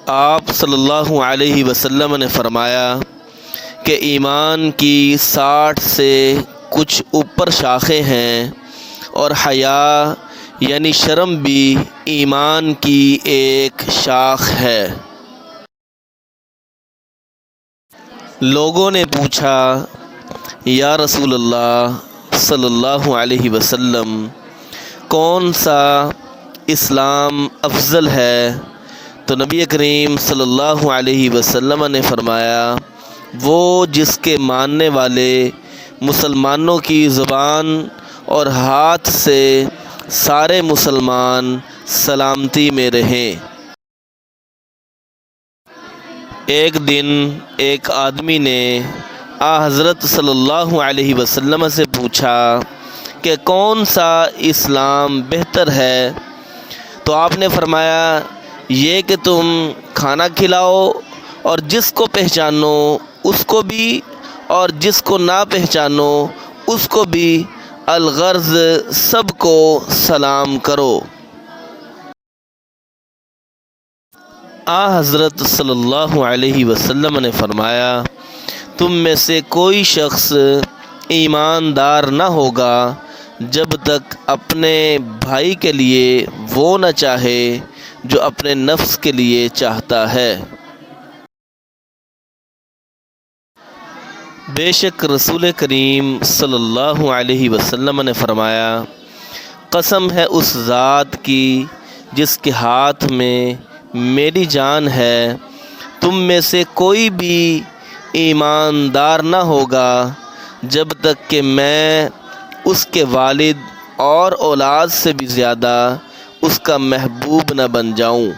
آپ صلی اللہ علیہ وسلم نے فرمایا کہ ایمان کی 60 سے کچھ اوپر شاخیں ہیں، اور حیا یعنی شرم بھی ایمان کی ایک شاخ ہے۔ لوگوں نے پوچھا، یا رسول اللہ صلی اللہ علیہ وسلم، کون سا اسلام افضل ہے؟ تو نبی کریم صلی اللہ علیہ وسلم نے فرمایا، وہ جس کے ماننے والے مسلمانوں کی زبان اور ہاتھ سے سارے مسلمان سلامتی میں رہیں۔ ایک دن ایک آدمی نے حضرت صلی اللہ علیہ وسلم سے پوچھا کہ کون سا اسلام بہتر ہے؟ تو آپ نے فرمایا، یہ کہ تم کھانا کھلاؤ اور جس کو پہچانو اس کو بھی، اور جس کو نہ پہچانو اس کو بھی، الغرض سب کو سلام کرو۔ حضرت صلی اللہ علیہ وسلم نے فرمایا، تم میں سے کوئی شخص ایماندار نہ ہوگا جب تک اپنے بھائی کے لیے وہ نہ چاہے جو اپنے نفس کے لیے چاہتا ہے۔ بے شک رسول کریم صلی اللہ علیہ وسلم نے فرمایا، قسم ہے اس ذات کی جس کے ہاتھ میں میری جان ہے، تم میں سے کوئی بھی ایماندار نہ ہوگا جب تک کہ میں اس کے والد اور اولاد سے بھی زیادہ اس کا محبوب نہ بن جاؤں۔